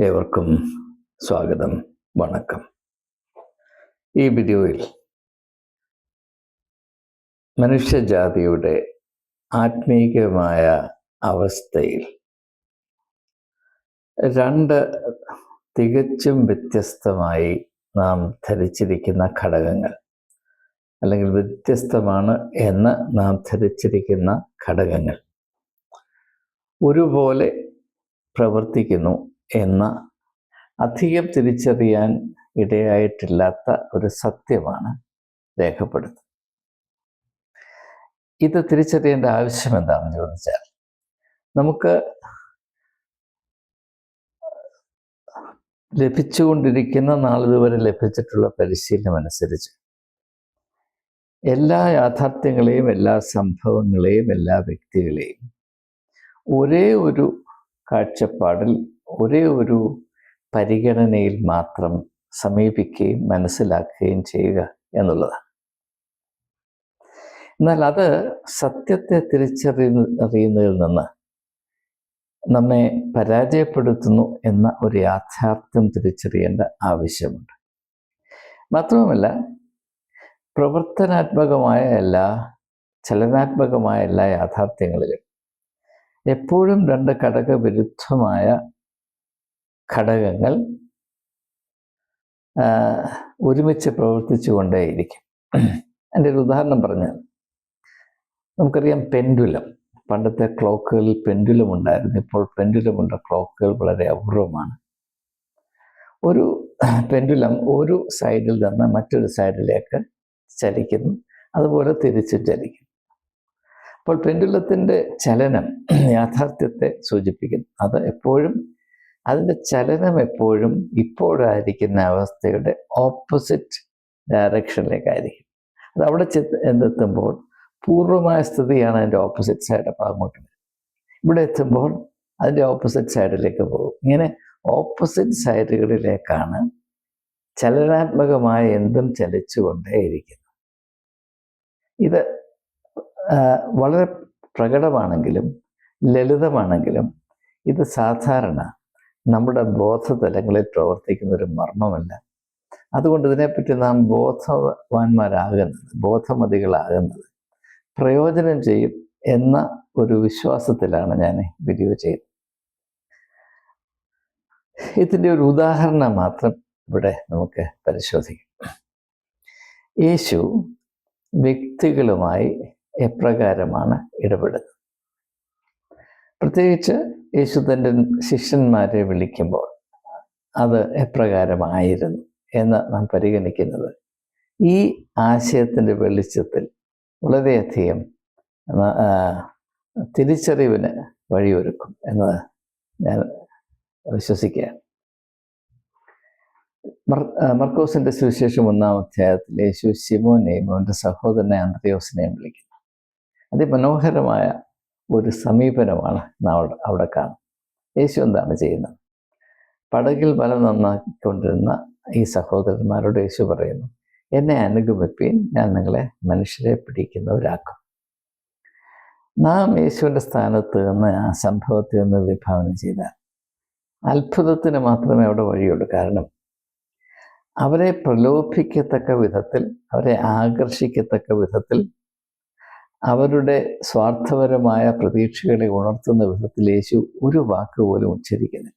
ഏവർക്കും സ്വാഗതം, വണക്കം. ഈ വീഡിയോയിൽ മനുഷ്യജാതിയുടെ ആത്മീയമായ അവസ്ഥയിൽ രണ്ട് തികച്ചും വ്യത്യസ്തമായി നാം ധരിച്ചിരിക്കുന്ന ഘടകങ്ങൾ, അല്ലെങ്കിൽ വ്യത്യസ്തമാണ് എന്ന് നാം ധരിച്ചിരിക്കുന്ന ഘടകങ്ങൾ ഒരുപോലെ പ്രവർത്തിക്കുന്നു എന്ന അധികം തിരിച്ചറിയാൻ ഇടയായിട്ടില്ലാത്ത ഒരു സത്യമാണ് രേഖപ്പെടുത്തുന്നത്. ഇത് തിരിച്ചറിയേണ്ട ആവശ്യം എന്താണെന്ന് ചോദിച്ചാൽ, നമുക്ക് ലഭിച്ചുകൊണ്ടിരിക്കുന്ന നാളിതുവരെ ലഭിച്ചിട്ടുള്ള പരിശീലനം അനുസരിച്ച് എല്ലാ യാഥാർത്ഥ്യങ്ങളെയും, എല്ലാ സംഭവങ്ങളെയും, എല്ലാ വ്യക്തികളെയും ഒരേ ഒരു കാഴ്ചപ്പാടിൽ, ഒരേ ഒരു പരിഗണനയിൽ മാത്രം സമീപിക്കുകയും മനസ്സിലാക്കുകയും ചെയ്യുക എന്നുള്ളതാണ്. എന്നാൽ അത് സത്യത്തെ തിരിച്ചറിയുന്നതിൽ നിന്ന് നമ്മെ പരാജയപ്പെടുത്തുന്നു എന്ന ഒരു യാഥാർത്ഥ്യം തിരിച്ചറിയേണ്ട ആവശ്യമുണ്ട്. മാത്രവുമല്ല, പ്രവർത്തനാത്മകമായ ചലനാത്മകമായ എല്ലാ യാഥാർത്ഥ്യങ്ങളിലും എപ്പോഴും രണ്ട് ഘടകവിരുദ്ധമായ ഘടകങ്ങൾ ഒരുമിച്ച് പ്രവർത്തിച്ചു കൊണ്ടേയിരിക്കും. എൻ്റെ ഒരു ഉദാഹരണം പറഞ്ഞാൽ, നമുക്കറിയാം പെൻഡുലം. പണ്ടത്തെ ക്ലോക്കുകളിൽ പെൻഡുലം ഉണ്ടായിരുന്നു. ഇപ്പോൾ പെൻഡുലമുള്ള ക്ലോക്കുകൾ വളരെ അപൂർവമാണ്. ഒരു പെൻഡുലം ഒരു സൈഡിൽ നിന്ന് മറ്റൊരു സൈഡിലേക്ക് ചലിക്കുന്നു, അതുപോലെ തിരിച്ചും ചലിക്കുന്നു. അപ്പോൾ പെൻഡുലത്തിൻ്റെ ചലനം യാഥാർത്ഥ്യത്തെ സൂചിപ്പിക്കുന്നു. അത് എപ്പോഴും, അതിൻ്റെ ചലനം എപ്പോഴും ഇപ്പോഴായിരിക്കുന്ന അവസ്ഥയുടെ ഓപ്പോസിറ്റ് ഡയറക്ഷനിലേക്കായിരിക്കും. അത് അവിടെ എന്തെത്തുമ്പോൾ പൂർവമായ സ്ഥിതിയാണ് അതിൻ്റെ ഓപ്പോസിറ്റ് സൈഡ്. അപ്പോൾ അങ്ങോട്ട് വരും. ഇവിടെ എത്തുമ്പോൾ അതിൻ്റെ ഓപ്പോസിറ്റ് സൈഡിലേക്ക് പോകും. ഇങ്ങനെ ഓപ്പോസിറ്റ് സൈഡുകളിലേക്കാണ് ചലനാത്മകമായ എന്തും ചലിച്ചുകൊണ്ടേയിരിക്കുന്നത്. ഇത് വളരെ പ്രകടമാണെങ്കിലും ലളിതമാണെങ്കിലും ഇത് സാധാരണ നമ്മുടെ ബോധതലങ്ങളിൽ പ്രവർത്തിക്കുന്ന ഒരു മർമ്മമല്ല. അതുകൊണ്ട് ഇതിനെപ്പറ്റി നാം ബോധമതികളാകുന്നത് പ്രയോജനം ചെയ്യും എന്ന ഒരു വിശ്വാസത്തിലാണ് ഞാൻ വീഡിയോ ചെയ്തത്. ഇതിൻ്റെ ഒരു ഉദാഹരണം മാത്രം ഇവിടെ നമുക്ക് പരിശോധിക്കാം. യേശു വ്യക്തികളുമായി എപ്രകാരമാണ് ഇടപെടുന്നത്? പ്രത്യേകിച്ച് യേശു തൻ്റെ ശിഷ്യന്മാരെ വിളിക്കുമ്പോൾ അത് എപ്രകാരമായിരുന്നു എന്ന് നാം പരിഗണിക്കുന്നത് ഈ ആശയത്തിൻ്റെ വെളിച്ചത്തിൽ വളരെയധികം തിരിച്ചറിവിന് വഴിയൊരുക്കും എന്ന് ഞാൻ വിശ്വസിക്കുകയാണ്. മർക്കോസിൻ്റെ സുവിശേഷം 1-ാം അധ്യായത്തിൽ യേശു ശിമോനെയും അവൻ്റെ സഹോദരനെ അന്ത്രയോസിനെയും വിളിക്കുന്നു. അതിമനോഹരമായ ഒരു സമീപനമാണ് നാം അവിടെ കാണുന്നത്. യേശു എന്താണ് ചെയ്യുന്നത്? പടകിൽ വല നന്നാക്കിക്കൊണ്ടിരുന്ന ഈ സഹോദരന്മാരോട് യേശു പറയുന്നു, എന്നെ അനുഗമിപ്പീൻ, ഞാൻ നിങ്ങളെ മനുഷ്യരെ പിടിക്കുന്നവരാക്കും. നാം യേശുവിൻ്റെ സ്ഥാനത്ത് നിന്ന് ആ സംഭവത്തെ ഒന്ന് വിഭാവനം ചെയ്താൽ അത്ഭുതത്തിന് മാത്രമേ അവിടെ വഴിയുള്ളൂ. കാരണം അവരെ പ്രലോഭിക്കത്തക്ക വിധത്തിൽ, അവരെ ആകർഷിക്കത്തക്ക വിധത്തിൽ, അവരുടെ സ്വാർത്ഥപരമായ പ്രതീക്ഷകളെ ഉണർത്തുന്ന വിധത്തിൽ യേശു ഒരു വാക്ക് പോലും ഉച്ചരിക്കുന്നില്ല.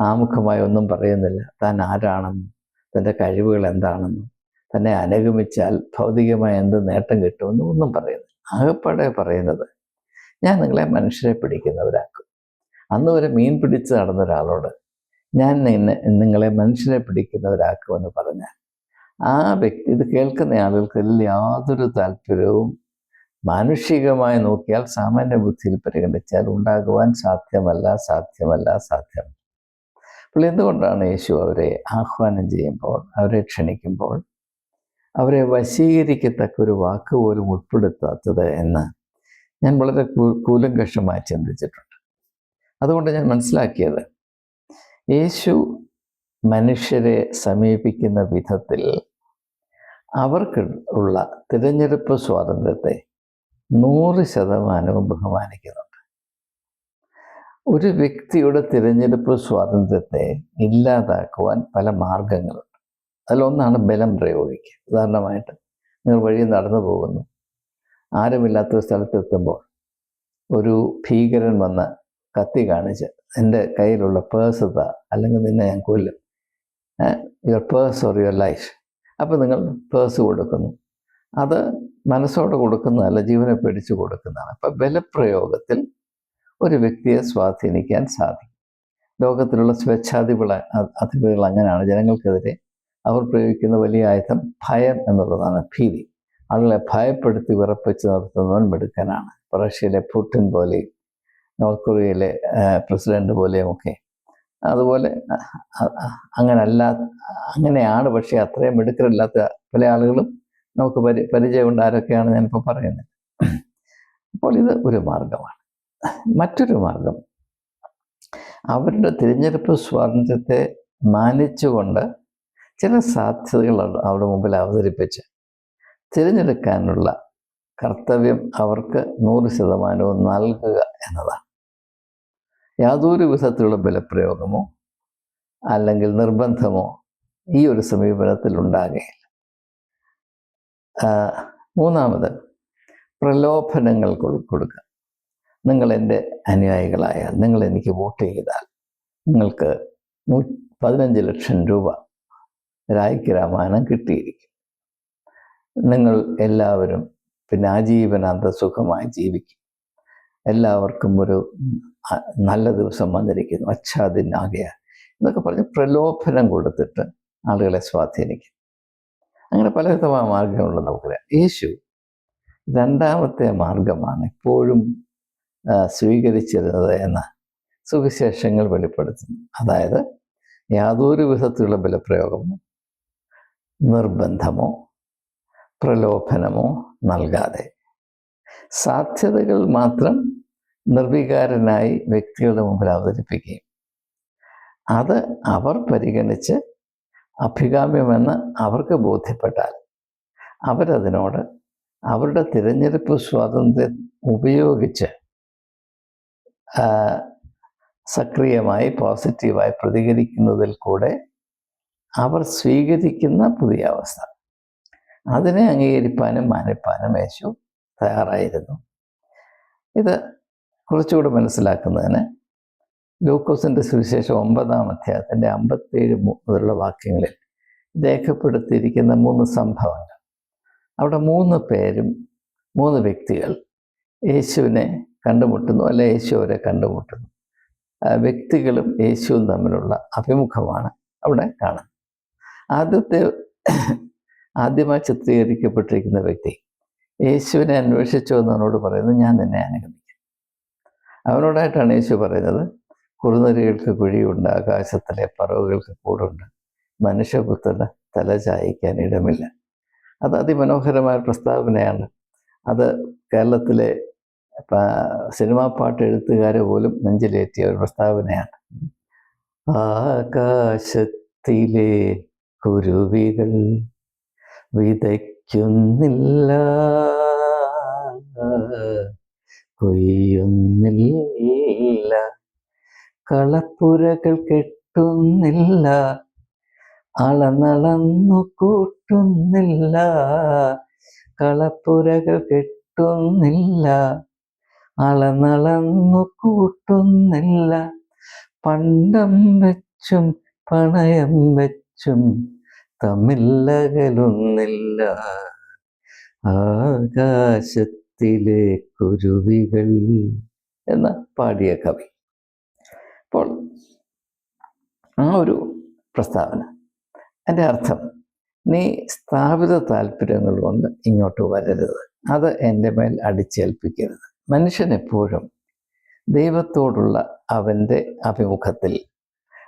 ആമുഖമായി ഒന്നും പറയുന്നില്ല. താൻ ആരാണെന്നും തൻ്റെ കഴിവുകൾ എന്താണെന്നും തന്നെ അനുഗമിച്ചാൽ ഭൗതികമായ എന്ത് നേട്ടം കിട്ടുമെന്നും ഒന്നും പറയുന്നില്ല. ആകപ്പാടെ പറയുന്നത്, ഞാൻ നിങ്ങളെ മനുഷ്യരെ പിടിക്കുന്നവരാക്കും. അന്ന് വരെ മീൻ പിടിച്ച് നടന്ന ഒരാളോട് ഞാൻ നിങ്ങളെ മനുഷ്യരെ പിടിക്കുന്നവരാക്കുമെന്ന് പറഞ്ഞാൽ ആ വ്യക്തി, ഇത് കേൾക്കുന്ന ആളുകൾക്ക് ഇതിൽ യാതൊരു താല്പര്യവും മാനുഷികമായി നോക്കിയാൽ, സാമാന്യ ബുദ്ധിയിൽ പരിഗണിച്ചാൽ ഉണ്ടാകുവാൻ സാധ്യമല്ല. അപ്പോൾ എന്തുകൊണ്ടാണ് യേശു അവരെ ആഹ്വാനം ചെയ്യുമ്പോൾ, അവരെ ക്ഷണിക്കുമ്പോൾ അവരെ വശീകരിക്കത്തക്ക ഒരു വാക്ക് പോലും ഉൾപ്പെടുത്താത്തത് എന്ന് ഞാൻ വളരെ കൂലങ്കഷമായി ചിന്തിച്ചിട്ടുണ്ട്. അതുകൊണ്ട് ഞാൻ മനസ്സിലാക്കിയത്, യേശു മനുഷ്യരെ സമീപിക്കുന്ന വിധത്തിൽ അവർക്ക് ഉള്ള തിരഞ്ഞെടുപ്പ് സ്വാതന്ത്ര്യത്തെ 100% ബഹുമാനിക്കുന്നുണ്ട്. ഒരു വ്യക്തിയുടെ തിരഞ്ഞെടുപ്പ് സ്വാതന്ത്ര്യത്തെ ഇല്ലാതാക്കുവാൻ പല മാർഗങ്ങളുണ്ട്. അതിലൊന്നാണ് ബലം പ്രയോഗിക്കുക. ഉദാഹരണമായിട്ട് നിങ്ങൾ വഴി നടന്നു പോകുന്നു, ആരുമില്ലാത്തൊരു സ്ഥലത്തെത്തുമ്പോൾ ഒരു ഭീകരൻ വന്ന് കത്തി കാണിച്ച് എൻ്റെ കയ്യിലുള്ള പേഴ്സ് താ, അല്ലെങ്കിൽ നിന്നെ ഞാൻ കൊല്ലും, your purse or your life. അപ്പോൾ നിങ്ങൾ പേഴ്സ് കൊടുക്കുന്നു. അത് മനസ്സോടെ കൊടുക്കുന്നതല്ല, ജീവനെ പിടിച്ചു കൊടുക്കുന്നതാണ്. അപ്പം ബലപ്രയോഗത്തിൽ ഒരു വ്യക്തിയെ സ്വാധീനിക്കാൻ സാധിക്കും. ലോകത്തിലുള്ള അധിപതികൾ അങ്ങനെയാണ്. ജനങ്ങൾക്കെതിരെ അവർ പ്രയോഗിക്കുന്ന വലിയ ആയുധം ഭയം എന്നുള്ളതാണ്, ഭീതി. ആളുകളെ ഭയപ്പെടുത്തി വിറപ്പിച്ച് നിർത്തുന്നവൻ മിടുക്കനാണ്. റഷ്യയിലെ പുടിൻ പോലെയും നോർത്ത് കൊറിയയിലെ പ്രസിഡന്റ് പോലെയുമൊക്കെ. അതുപോലെ അങ്ങനെയാണ്. പക്ഷേ അത്രയും മിടുക്കരല്ലാത്ത പല ആളുകളും നമുക്ക് പരിചയമുണ്ട്. ആരൊക്കെയാണ് ഞാനിപ്പോൾ പറയുന്നത്. അപ്പോൾ ഇത് ഒരു മാർഗമാണ്. മറ്റൊരു മാർഗം, അവരുടെ തിരഞ്ഞെടുപ്പ് സ്വാതന്ത്ര്യത്തെ മാനിച്ചുകൊണ്ട് ചില സാധ്യതകൾ അവിടെ മുമ്പിൽ അവതരിപ്പിച്ച് തിരഞ്ഞെടുക്കാനുള്ള കർത്തവ്യം അവർക്ക് 100% നൽകുക എന്നതാണ്. യാതൊരു വിധത്തിലുള്ള ബലപ്രയോഗമോ അല്ലെങ്കിൽ നിർബന്ധമോ ഈ ഒരു സമീപനത്തിൽ ഉണ്ടാകുകയില്ല. മൂന്നാമത്, പ്രലോഭനങ്ങൾ കൊടുക്കുക. നിങ്ങൾ എൻ്റെ അനുയായികളായാൽ, നിങ്ങൾ എനിക്ക് വോട്ട് ചെയ്താൽ നിങ്ങൾക്ക് 15 ലക്ഷം രൂപ രായ്ക്ക് കിട്ടിയിരിക്കും. നിങ്ങൾ എല്ലാവരും പിന്നെ ആജീവനാന്ത സുഖമായി ജീവിക്കും. എല്ലാവർക്കും ഒരു നല്ല ദിവസം വന്നിരിക്കുന്നു, അച്ഛാദിനാകെ എന്നൊക്കെ പറഞ്ഞ് പ്രലോഭനം കൊടുത്തിട്ട് ആളുകളെ സ്വാധീനിക്കും. അങ്ങനെ പലവിധമായ മാർഗങ്ങളുണ്ട് നമുക്കറിയാം. യേശു രണ്ടാമത്തെ മാർഗമാണ് എപ്പോഴും സ്വീകരിച്ചിരുന്നത് എന്ന് സുവിശേഷങ്ങൾ വെളിപ്പെടുത്തുന്നു. അതായത് യാതൊരു വിധത്തിലുള്ള ബലപ്രയോഗമോ നിർബന്ധമോ പ്രലോഭനമോ നൽകാതെ സാധ്യതകൾ മാത്രം നിർവികാരനായി വ്യക്തികളുടെ മുമ്പിൽ അവതരിപ്പിക്കുകയും അത് അവർ പരിഗണിച്ച് അഭികാമ്യമെന്ന് അവർക്ക് ബോധ്യപ്പെട്ടാൽ അവരതിനോട് അവരുടെ തിരഞ്ഞെടുപ്പ് സ്വാതന്ത്ര്യം ഉപയോഗിച്ച് സക്രിയമായി പോസിറ്റീവായി പ്രതികരിക്കുന്നതിൽ കൂടെ അവർ സ്വീകരിക്കുന്ന പുതിയ അവസ്ഥ, അതിനെ അംഗീകരിപ്പാനും മാനിപ്പാനും യേശു തയ്യാറായിരുന്നു. ഇത് കുറച്ചുകൂടി മനസ്സിലാക്കുന്നതിന് ലൂക്കോസിൻ്റെ സുവിശേഷം 9-ാം അധ്യായത്തിൻ്റെ 57 മുതലുള്ള വാക്യങ്ങളിൽ രേഖപ്പെടുത്തിയിരിക്കുന്ന 3 സംഭവങ്ങൾ. അവിടെ 3 വ്യക്തികൾ യേശുവിനെ കണ്ടുമുട്ടുന്നു, അല്ലെ യേശു അവരെ കണ്ടുമുട്ടുന്നു. വ്യക്തികളും യേശുവും തമ്മിലുള്ള അഭിമുഖമാണ് അവിടെ കാണുന്നത്. ആദ്യമായി ചിത്രീകരിക്കപ്പെട്ടിരിക്കുന്ന വ്യക്തി യേശുവിനെ അന്വേഷിച്ചു എന്നവനോട് പറയുന്നു, ഞാൻ നിന്നെ അനുഗമിക്കും. അവനോടായിട്ടാണ് യേശു പറയുന്നത്, കുറുനരികൾക്ക് കുഴിയുണ്ട്, ആകാശത്തിലെ പറവുകൾക്ക് കൂടുണ്ട്, മനുഷ്യപുത്രന് തല ചായ്ക്കാൻ ഇടമില്ല. അത് അതിമനോഹരമായ പ്രസ്താവനയാണ്. അത് കേരളത്തിലെ സിനിമാ പാട്ട് എഴുത്തുകാരെ പോലും നെഞ്ചിലേറ്റിയ ഒരു പ്രസ്താവനയാണ്. ആകാശത്തിലെ കുരുവികൾ വിതയ്ക്കുന്നില്ല, കൊയ്യുന്നില്ല, കളപ്പുരകൾ കെട്ടുന്നില്ല, അളന്നളന്നു കൂട്ടുന്നില്ല, കളപ്പുരകൾ കെട്ടുന്നില്ല, അളന്നളന്നു കൂട്ടുന്നില്ല, പണ്ടം വെച്ചും പണയം വെച്ചും തമ്മിലകലുന്നില്ല, ആകാശത്തിലെ കുരുവികൾ എന്ന് പാടിയ കവി. അപ്പോൾ ആ ഒരു പ്രസ്താവന, എൻ്റെ അർത്ഥം, നീ സ്ഥാപിത താല്പര്യങ്ങൾ കൊണ്ട് ഇങ്ങോട്ട് വരരുത്, അത് എൻ്റെ മേൽ അടിച്ചേൽപ്പിക്കരുത്. മനുഷ്യൻ എപ്പോഴും ദൈവത്തോടുള്ള അവൻ്റെ അഭിമുഖത്തിൽ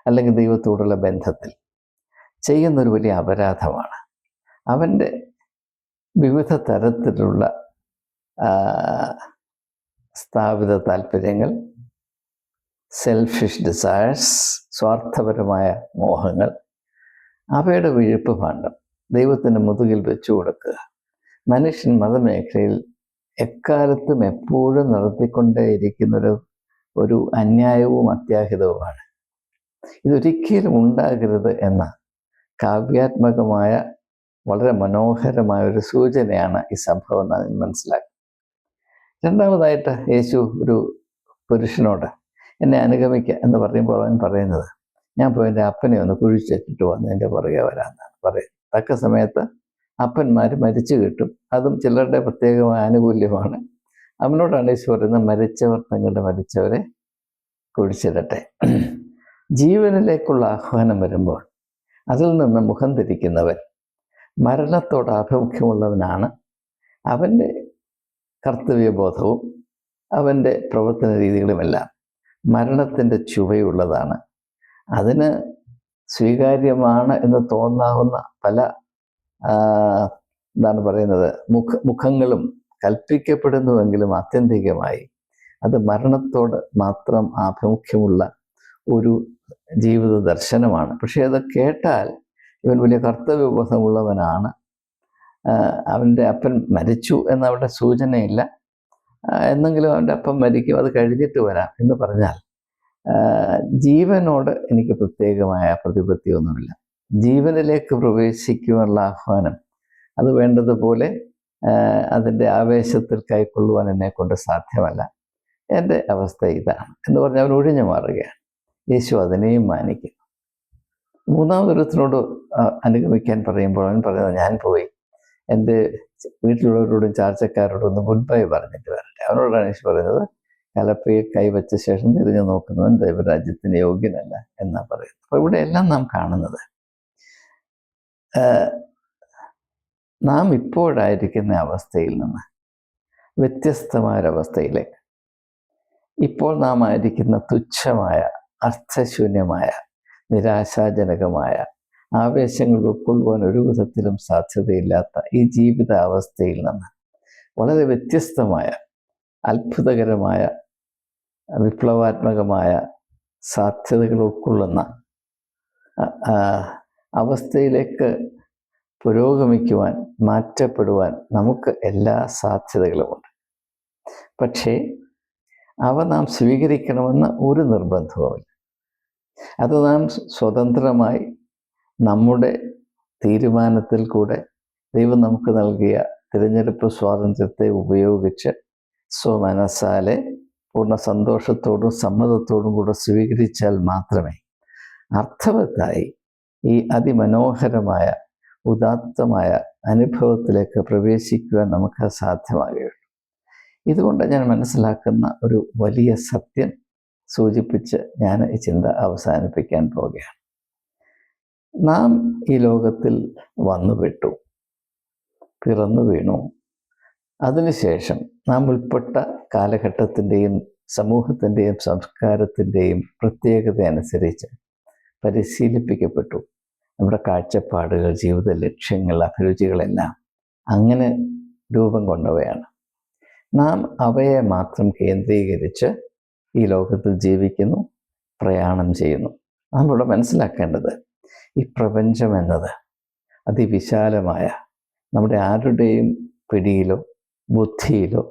അല്ലെങ്കിൽ ദൈവത്തോടുള്ള ബന്ധത്തിൽ ചെയ്യുന്നൊരു വലിയ അപരാധമാണ് അവൻ്റെ വിവിധ തരത്തിലുള്ള സ്ഥാപിത താല്പര്യങ്ങൾ, സെൽഫിഷ് ഡിസയേഴ്സ്, സ്വാർത്ഥപരമായ മോഹങ്ങൾ, അവയുടെ വിഴുപ്പ് ഭാണ്ഡം ദൈവത്തിൻ്റെ മുതുകിൽ വെച്ചു കൊടുക്കുക. മനുഷ്യൻ മതമേഖലയിൽ എക്കാലത്തും എപ്പോഴും നടത്തിക്കൊണ്ടേയിരിക്കുന്നൊരു ഒരു അന്യായവും അത്യാഹിതവുമാണ്. ഇതൊരിക്കലും ഉണ്ടാകരുത് എന്ന കാവ്യാത്മകമായ വളരെ മനോഹരമായ ഒരു സൂചനയാണ് ഈ സംഭവം എന്ന് മനസ്സിലാക്കുക. രണ്ടാമതായിട്ട് യേശു ഒരു പുരുഷനോട് എന്നെ അനുഗമിക്കുക എന്ന് പറയുമ്പോൾ അവൻ പറയുന്നത്, ഞാൻ പോയി എൻ്റെ അപ്പനെ ഒന്ന് കുഴിച്ചിട്ടിട്ട് വന്ന് എൻ്റെ പുറകെ വരാമെന്നാണ് പറയുന്നത്. തക്ക സമയത്ത് അപ്പന്മാർ മരിച്ചു കിട്ടും. അതും ചിലരുടെ പ്രത്യേകമായ ആനുകൂല്യമാണ്. അവനോടാണ് യേശു പറയുന്നത്, മരിച്ചവർ തങ്ങളുടെ മരിച്ചവരെ കുഴിച്ചിടട്ടെ. ജീവനിലേക്കുള്ള ആഹ്വാനം വരുമ്പോൾ അതിൽ നിന്ന് മുഖം തിരിക്കുന്നവൻ മരണത്തോട് ആഭിമുഖ്യമുള്ളവനാണ്. അവൻ്റെ കർത്തവ്യബോധവും അവൻ്റെ പ്രവർത്തന രീതികളുമെല്ലാം മരണത്തിൻ്റെ ചുവയുള്ളതാണ്. അതിന് സ്വീകാര്യമാണ് എന്ന് തോന്നാവുന്ന പല എന്താണ് പറയുന്നത് മുഖങ്ങളും കൽപ്പിക്കപ്പെടുന്നുവെങ്കിലും ആത്യന്തികമായി അത് മരണത്തോട് മാത്രം ആഭിമുഖ്യമുള്ള ഒരു ജീവിത ദർശനമാണ്. പക്ഷേ അത് കേട്ടാൽ ഇവൻ വലിയ കർത്തവ്യബോധമുള്ളവനാണ്, അവൻ്റെ അപ്പൻ മരിച്ചു എന്നവിടെ സൂചനയില്ല, എന്നെങ്കിലും അവൻ്റെ അപ്പം മരിക്കും, അത് കഴിഞ്ഞിട്ട് വരാം എന്ന് പറഞ്ഞാൽ ജീവനോട് എനിക്ക് പ്രത്യേകമായ പ്രതിപത്തിയൊന്നുമില്ല. ജീവനിലേക്ക് പ്രവേശിക്കുവാനുള്ള ആഹ്വാനം അത് വേണ്ടതുപോലെ അതിൻ്റെ ആവേശത്തിൽ കൈക്കൊള്ളുവാൻ എന്നെക്കൊണ്ട് സാധ്യമല്ല. എൻ്റെ അവസ്ഥ ഇതാണ് എന്ന് പറഞ്ഞ് അവൻ ഒഴിഞ്ഞു മാറുകയാണ്. യേശു അതിനെയും മാനിക്കുന്നു. മൂന്നാമതൊരുത്തിനോട് അനുഗമിക്കാൻ പറയുമ്പോൾ അവൻ പറയുന്നത്, ഞാൻ പോയി എൻ്റെ വീട്ടിലുള്ളവരോടും ചാർച്ചക്കാരോടും ഒന്ന് ഗുഡ് ബൈ പറഞ്ഞിട്ട് വരട്ടെ. അവനോടാണ് യേശു പറയുന്നത്, കലപ്പയിൽ കൈവച്ച ശേഷം തിരിഞ്ഞു നോക്കുന്നവൻ ദൈവരാജ്യത്തിന് യോഗ്യനല്ല എന്നാണ് പറയുന്നത്. അപ്പോൾ ഇവിടെ എല്ലാം നാം കാണുന്നത് നാം ഇപ്പോഴായിരിക്കുന്ന അവസ്ഥയിൽ നിന്ന് വ്യത്യസ്തമായൊരവസ്ഥയിലേക്ക്, ഇപ്പോൾ നാം ആയിരിക്കുന്ന തുച്ഛമായ, അർത്ഥശൂന്യമായ, നിരാശാജനകമായ, ആവേശങ്ങൾ ഉൾക്കൊള്ളുവാൻ ഒരു വിധത്തിലും സാധ്യതയില്ലാത്ത ഈ ജീവിത അവസ്ഥയിൽ നിന്ന് വളരെ വ്യത്യസ്തമായ, അത്ഭുതകരമായ, വിപ്ലവാത്മകമായ സാധ്യതകൾ ഉൾക്കൊള്ളുന്ന അവസ്ഥയിലേക്ക് പുരോഗമിക്കുവാൻ, മാറ്റപ്പെടുവാൻ നമുക്ക് എല്ലാ സാധ്യതകളുമുണ്ട്. പക്ഷേ അവ നാം സ്വീകരിക്കണമെന്ന് ഒരു നിർബന്ധവുമില്ല. അത് നാം സ്വതന്ത്രമായി നമ്മുടെ തീരുമാനത്തിൽ കൂടെ ദൈവം നമുക്ക് നൽകിയ തിരഞ്ഞെടുപ്പ് സ്വാതന്ത്ര്യത്തെ ഉപയോഗിച്ച് സ്വമനസ്സാലെ പൂർണ്ണ സന്തോഷത്തോടും സമ്മതത്തോടും കൂടെ സ്വീകരിച്ചാൽ മാത്രമേ അർത്ഥവത്തായി ഈ അതിമനോഹരമായ ഉദാത്തമായ അനുഭവത്തിലേക്ക് പ്രവേശിക്കുവാൻ നമുക്ക് സാധ്യമാകുകയുള്ളൂ. ഇതുകൊണ്ട് ഞാൻ മനസ്സിലാക്കുന്ന ഒരു വലിയ സത്യം സൂചിപ്പിച്ച് ഞാൻ ഈ ചിന്ത അവസാനിപ്പിക്കാൻ പോവുകയാണ്. നാം ഈ ലോകത്തിൽ വന്നുപെട്ടു, പിറന്നു വീണു. അതിനുശേഷം നാം ഉൾപ്പെട്ട കാലഘട്ടത്തിൻ്റെയും സമൂഹത്തിൻ്റെയും സംസ്കാരത്തിൻ്റെയും പ്രത്യേകത അനുസരിച്ച് പരിശീലിപ്പിക്കപ്പെട്ടു. നമ്മുടെ കാഴ്ചപ്പാടുകൾ, ജീവിത ലക്ഷ്യങ്ങൾ, അഭിരുചികളെല്ലാം അങ്ങനെ രൂപം കൊണ്ടവയാണ്. നാം അവയെ മാത്രം കേന്ദ്രീകരിച്ച് ഈ ലോകത്തിൽ ജീവിക്കുന്നു, പ്രയാണം ചെയ്യുന്നു. നാം ഇവിടെ മനസ്സിലാക്കേണ്ടത്, ഈ പ്രപഞ്ചം എന്നത് അതിവിശാലമായ, നമ്മുടെ ആരുടെയും പിടിയിലോ ബുദ്ധിയിലോ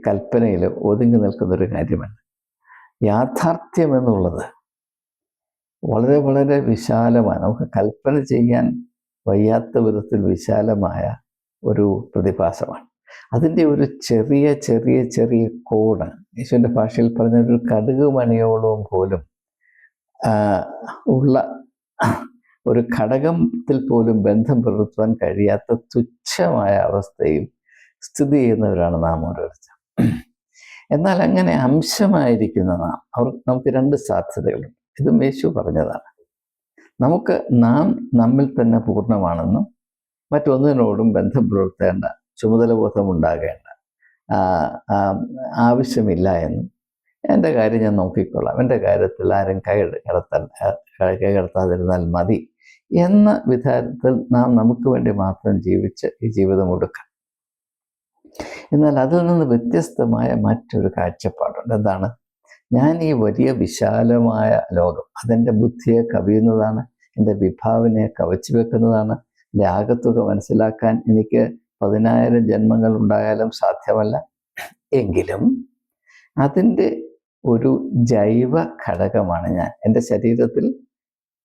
കൽപ്പനയിലോ ഒതുങ്ങി നിൽക്കുന്നൊരു കാര്യമല്ല. യാഥാർത്ഥ്യം എന്നുള്ളത് വളരെ വളരെ വിശാലമായ, നമുക്ക് കൽപ്പന ചെയ്യാൻ വയ്യാത്ത വിധത്തിൽ വിശാലമായ ഒരു പ്രതിഭാസമാണ്. അതിൻ്റെ ഒരു ചെറിയ ചെറിയ ചെറിയ കോഡ്, യേശുവിൻ്റെ ഭാഷയിൽ പറഞ്ഞ ഒരു കടുക് മണിയോളവും പോലും ഉള്ള ഒരു ഘടകത്തിൽ പോലും ബന്ധം പുലർത്തുവാൻ കഴിയാത്ത തുച്ഛമായ അവസ്ഥയിൽ സ്ഥിതി ചെയ്യുന്നവരാണ് നാം ഓരോരുത്തരും. എന്നാൽ അങ്ങനെ അംശമായിരിക്കുന്ന നമുക്ക് രണ്ട് സാധ്യതകളുണ്ട്. ഇതും യേശു പറഞ്ഞതാണ്. നാം നമ്മിൽ തന്നെ പൂർണ്ണമാണെന്നും മറ്റൊന്നിനോടും ബന്ധം പുലർത്തേണ്ട, ചുമതലബോധം ഉണ്ടാകേണ്ട ആവശ്യമില്ല എന്നും, എൻ്റെ കാര്യം ഞാൻ നോക്കിക്കൊള്ളാം, എൻ്റെ കാര്യത്തിൽ ആരും കൈ കടത്താതിരുന്നാൽ മതി എന്ന വിധാനത്തിൽ നാം നമുക്ക് വേണ്ടി മാത്രം ജീവിച്ച് ഈ ജീവിതം ഒടുക്കാം. എന്നാൽ അതിൽ നിന്ന് വ്യത്യസ്തമായ മറ്റൊരു കാഴ്ചപ്പാടുണ്ട്. എന്താണ്? ഞാൻ ഈ വലിയ വിശാലമായ ലോകം, അതെൻ്റെ ബുദ്ധിയെ കവിയുന്നതാണ്, എൻ്റെ വിഭാവനയെ കവച്ചു വെക്കുന്നതാണ്. എൻ്റെ ആകത്തുക മനസ്സിലാക്കാൻ എനിക്ക് 10,000 ജന്മങ്ങൾ ഉണ്ടായാലും സാധ്യമല്ല. എങ്കിലും അതിൻ്റെ ഒരു ജൈവ ഘടകമാണ് ഞാൻ. എൻ്റെ ശരീരത്തിൽ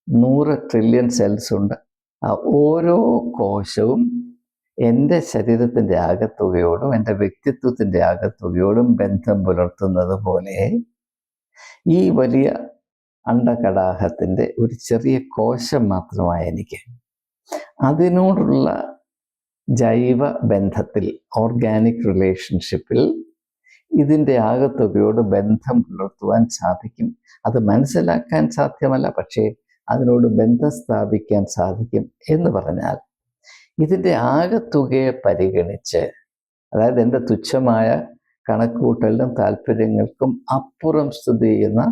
100 ട്രില്യൺ സെൽസ് ഉണ്ട്. ആ ഓരോ കോശവും എൻ്റെ ശരീരത്തിൻ്റെ ആകത്തുകയോടും എൻ്റെ വ്യക്തിത്വത്തിൻ്റെ ആകത്തുകയോടും ബന്ധം പുലർത്തുന്നത് പോലെ ഈ വലിയ അണ്ഡകടാഹത്തിൻ്റെ ഒരു ചെറിയ കോശം മാത്രമായ എനിക്ക് അതിനോടുള്ള ജൈവ ബന്ധത്തിൽ, ഓർഗാനിക് റിലേഷൻഷിപ്പിൽ ഇതിൻ്റെ ആകത്തുകയോട് ബന്ധം പുലർത്തുവാൻ സാധിക്കും. അത് മനസ്സിലാക്കാൻ സാധ്യമല്ല, പക്ഷേ അതിനോട് ബന്ധം സ്ഥാപിക്കാൻ സാധിക്കും. എന്ന് പറഞ്ഞാൽ ഇതിൻ്റെ ആകത്തുകയെ പരിഗണിച്ച്, അതായത് എൻ്റെ തുച്ഛമായ കണക്കുകൂട്ടലിനും താല്പര്യങ്ങൾക്കും അപ്പുറം സ്ഥിതി ചെയ്യുന്ന